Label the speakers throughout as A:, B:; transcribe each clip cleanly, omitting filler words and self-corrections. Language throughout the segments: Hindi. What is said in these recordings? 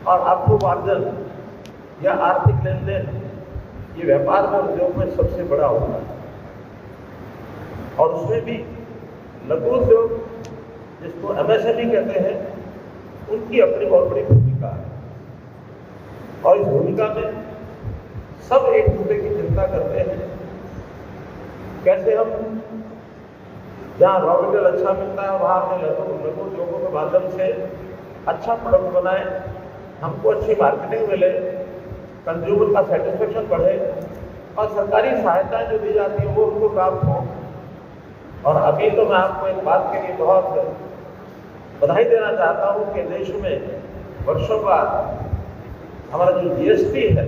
A: और अर्थोपार्जन या आर्थिक लेन देन ये व्यापार में उद्योग में सबसे बड़ा होता है। और उसमें भी लघु उद्योग जिसको MSME कहते हैं, उनकी अपनी बहुत बड़ी भूमिका है। और इस भूमिका में सब एक दूसरे की चिंता करते हैं कैसे हम जहाँ रॉ मटेरियल अच्छा मिलता है वहाँ अपने लघु उद्योगों के माध्यम से अच्छा प्रोडक्ट बनाए, हमको अच्छी मार्केटिंग मिले, कंज्यूमर का सेटिस्फेक्शन बढ़े और सरकारी सहायताएं जो दी जाती है वो उनको प्राप्त हो। और अभी तो मैं आपको एक बात के लिए बहुत बधाई देना चाहता हूँ कि देश में वर्षों बाद हमारा जो GST है,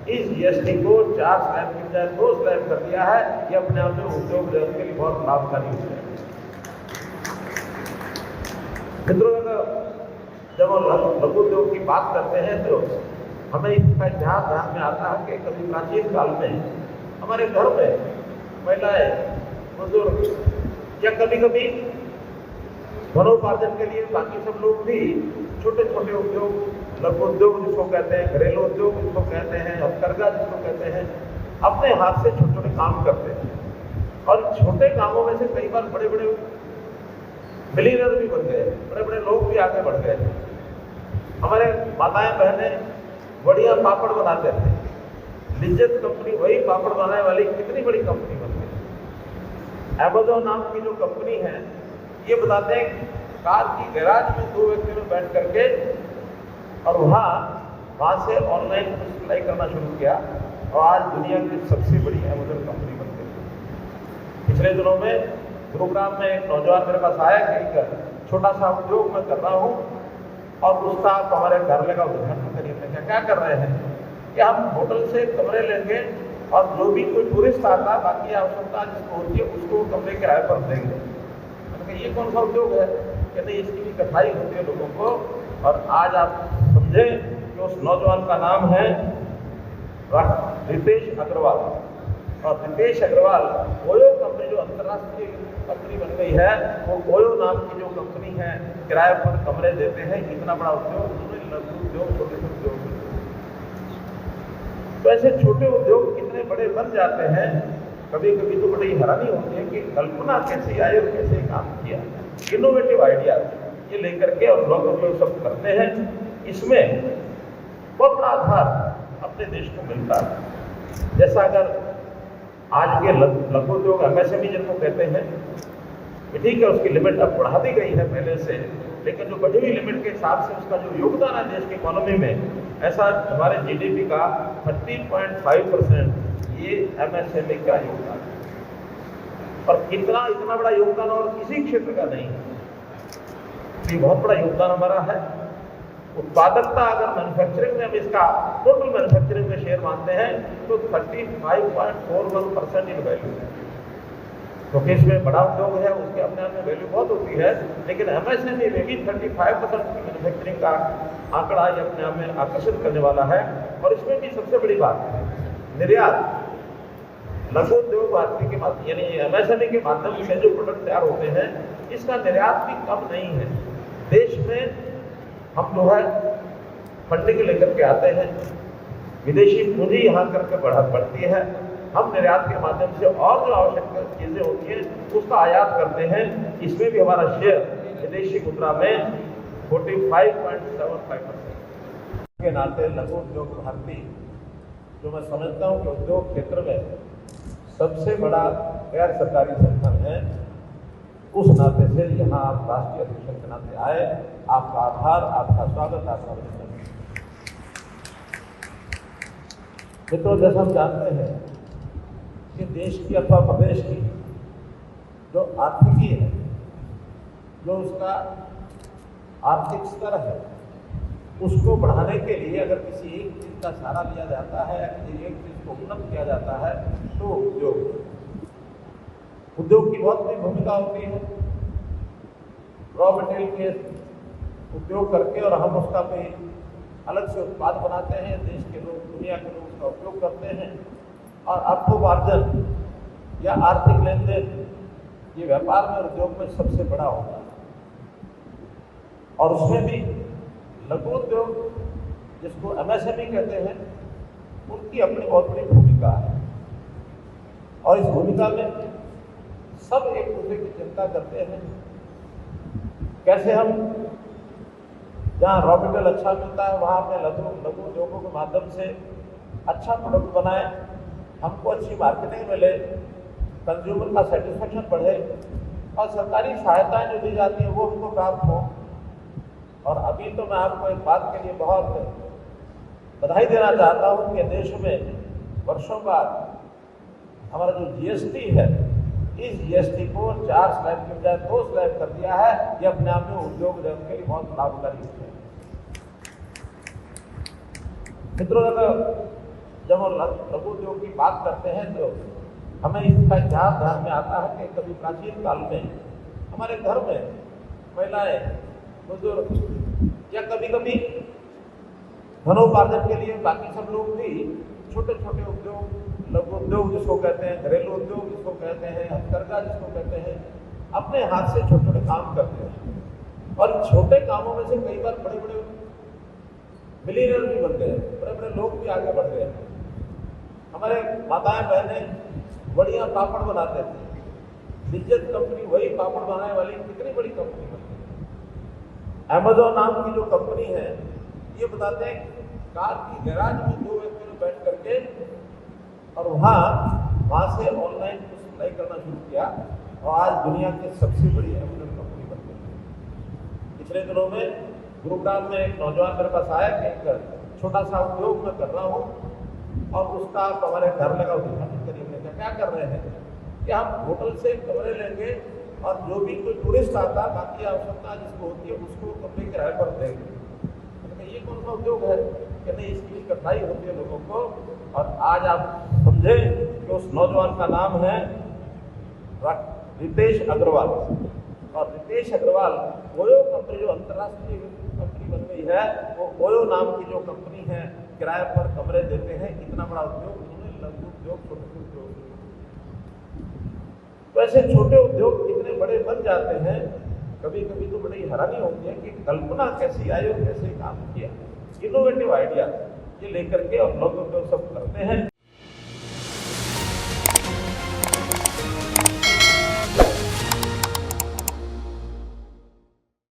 A: इस GST को 4 स्लैब की बजाय 2 स्लैब कर दिया है। ये अपने आप में उद्योग जगत के लिए बहुत लाभकारी है। मित्रों, जब हम लघु उद्योग की बात करते हैं तो हमें इसका इतिहास ध्यान में आता है कि कभी प्राचीन काल में हमारे घर में महिलाएं, बुजुर्ग या कभी कभी धनोपार्जन के लिए बाकी सब लोग भी छोटे छोटे उद्योग, लघु उद्योग जिसको कहते हैं, घरेलू उद्योग जिसको कहते हैं, हथकरघा जिसको कहते हैं, अपने हाथ से छोटे छोटे काम करते हैं। और छोटे कामों में से कई बार बड़े बड़े मिलियनर भी बन गए, बड़े बड़े लोग भी आगे बढ़ गए। हमारे माताएं बहनें बढ़िया पापड़ बनाते थे, लिज्जत कंपनी वही पापड़ बनाने वाली कितनी बड़ी कंपनी बन गई। अमेज़न नाम की जो कंपनी है, ये बताते हैं कार की गैराज में 2 व्यक्ति में बैठ करके और वहाँ से ऑनलाइन सप्लाई करना शुरू किया और आज दुनिया की सबसे बड़ी अमेज़न कंपनी बन गई। पिछले दिनों में गुरुग्राम में एक नौजवान मेरे पास आया कि एक छोटा सा उद्योग मैं कर रहा हूँ और उसका आप हमारे कार्यालय का उद्घाटन करिए। मैं क्या कर रहे हैं कि हम होटल से कमरे लेंगे और जो भी कोई टूरिस्ट आता, बाकी आवश्यकता जिसको होती है उसको कमरे किराए पर देंगे। मैंने ये कौन सा उद्योग है? कहते इसकी भी कथाई होती है लोगों को। और आज आप समझें कि उस नौजवान का नाम है रितेश अग्रवाल। और रितेश अग्रवाल ओयो कंपनी जो अंतर्राष्ट्रीय कंपनी बन गई है, वो ओयो नाम की जो कंपनी है, किराए पर कमरे देते हैं। इतना बड़ा उद्योग, उन्होंने लघु उद्योग, छोटे छोटे उद्योग। तो ऐसे छोटे उद्योग कितने बड़े बन जाते हैं, कभी कभी तो बड़ी हैरानी होती है कि कल्पना कैसे आई और कैसे काम किया। इनोवेटिव आइडिया ये लेकर के और लोग उद्योग सब करते हैं। इसमें बहुत बड़ा आधार अपने देश को मिलता है। जैसा अगर आज के लघु उद्योग MSME जिनको कहते हैं, ठीक है, उसकी लिमिट अब बढ़ा दी गई है पहले से, लेकिन जो बढ़ी हुई लिमिट के हिसाब से उसका जो योगदान है देश की इकोनॉमी में, ऐसा हमारे GDP का 30.5% ये MSME का योगदान है। और इतना बड़ा योगदान और किसी क्षेत्र का नहीं है। ये बहुत बड़ा योगदान हमारा है। उत्पादकता अगर मैन्युफैक्चरिंग में हम इसका टोटल मैन्युफैक्चरिंग में शेयर मानते हैं तो 35.41% इन वैल्यू है। क्योंकि इसमें बड़ा उद्योग है, उसके अपने आप में वैल्यू बहुत होती है, लेकिन MSME में भी 35% की मैन्युफैक्चरिंग का आंकड़ा ये अपने आप में आकर्षित करने वाला है। और इसमें भी सबसे बड़ी बात है निर्यात। लघु उद्योग भारतीय के माध्यम यानी MSME के माध्यम से जो प्रोडक्ट तैयार होते हैं, इसका निर्यात भी कम नहीं है। देश में हम जो है फंडिंग लेकर के आते हैं, विदेशी पूंजी यहाँ करके बढ़ती है, हम निर्यात के माध्यम से और जो आवश्यक चीज़ें होती हैं उसका आयात करते हैं। इसमें भी हमारा शेयर विदेशी मुद्रा में 45.75% के नाते लघु उद्योग भारती, जो मैं समझता हूँ कि उद्योग क्षेत्र में सबसे बड़ा गैर सरकारी संगठन है, उस नाते से यहाँ आप राष्ट्रीय अध्यक्ष के नाते आए, आपका आभार, आपका स्वागत, आपका अभिनंदन। मित्रों, जैसा हम जानते हैं कि देश की अथवा प्रदेश की जो आर्थिकी है, जो उसका आर्थिक स्तर है, उसको बढ़ाने के लिए अगर किसी एक चीज का सहारा लिया जाता है, किसी एक चीज को उन्नत किया जाता है, तो उद्योग की बहुत बड़ी भूमिका होती है। रॉ मटेरियल के उपयोग करके और हम उसका भी अलग से उत्पाद बनाते हैं, देश के लोग, दुनिया के लोग उसका उपयोग करते हैं। और अर्थोपार्जन या आर्थिक लेन देन ये व्यापार में, उद्योग में सबसे बड़ा होता है। और उसमें भी लघु उद्योग जिसको MSME कहते हैं, उनकी अपनी बहुत बड़ी भूमिका है। और इस भूमिका में सब एक दूसरे की चिंता करते हैं कैसे हम जहाँ रॉ मटेरियल अच्छा मिलता है वहाँ अपने लघु उद्योगों के माध्यम से अच्छा प्रोडक्ट बनाए, हमको अच्छी मार्केटिंग मिले, कंज्यूमर का सेटिस्फेक्शन बढ़े और सरकारी सहायताएं जो दी जाती है वो हमको प्राप्त हो। और अभी तो मैं आपको एक बात के लिए बहुत बधाई देना चाहता हूँ कि देश में वर्षों बाद हमारा जो GST है, इस GST को 4 स्लैब की बजाय 2 स्लैब कर दिया है। ये अपने आप में उद्योग जगत के लिए बहुत लाभकारी है। मित्रों, जब हम लघु उद्योग की बात करते हैं तो हमें इसका इतिहास ध्यान में आता है कि कभी प्राचीन काल में हमारे घर में महिलाएं, बुजुर्ग या कभी कभी धनोपार्जन के लिए बाकी सब लोग भी छोटे छोटे उद्योग, लघु उद्योग जिसको कहते हैं, घरेलू उद्योग जिसको कहते हैं, हथकरघा जिसको कहते हैं, अपने हाथ से छोटे छोटे काम करते हैं। और छोटे कामों में से कई बार बड़े बड़े मिलियनर भी बन गए, बड़े बड़े लोग भी आगे बढ़ गए। हमारे माताएं बहनें बढ़िया पापड़ बनाते थे। लिज्जत कंपनी वही पापड़ बनाने वाली कितनी बड़ी कंपनी बन गई। अमेज़न नाम की जो कंपनी है, ये बताते हैं कार की गैराज में 2 व्यक्ति ने बैठ करके और वहाँ से ऑनलाइन सप्लाई करना शुरू किया और आज दुनिया की सबसे बड़ी अमेज़न कंपनी बन गई। पिछले दिनों में गुरुग्राम में एक नौजवान मेरे पास आया कि एक छोटा सा उद्योग मैं कर रहा हूँ और उसका आप हमारे घर लगा उद्घाटन करिए। हमने क्या कर रहे हैं कि हम होटल से कमरे लेंगे और जो भी कोई टूरिस्ट आता, बाकी आवश्यकता जिसको होती है उसको कमरे किराए पर देंगे। ये कौन सा उद्योग है कि नहीं, इसकी कठिनाई होती है लोगों को। और आज आप समझे कि उस नौजवान का नाम है रितेश अग्रवाल। और रितेश अग्रवाल ओयो कंपनी, जो अंतर्राष्ट्रीय कंपनी बन गई है, वो ओयो नाम की जो कंपनी है, किराए पर कमरे देते हैं। इतना बड़ा उद्योग उन्होंने लघु उद्योग, छोटे उद्योग। तो ऐसे छोटे उद्योग इतने बड़े बन जाते हैं, कभी कभी तो बड़ी हैरानी होती है कि कल्पना कैसी आई और कैसे काम किया। इनोवेटिव आइडिया ये लेकर के और लघु उद्योग सब करते हैं।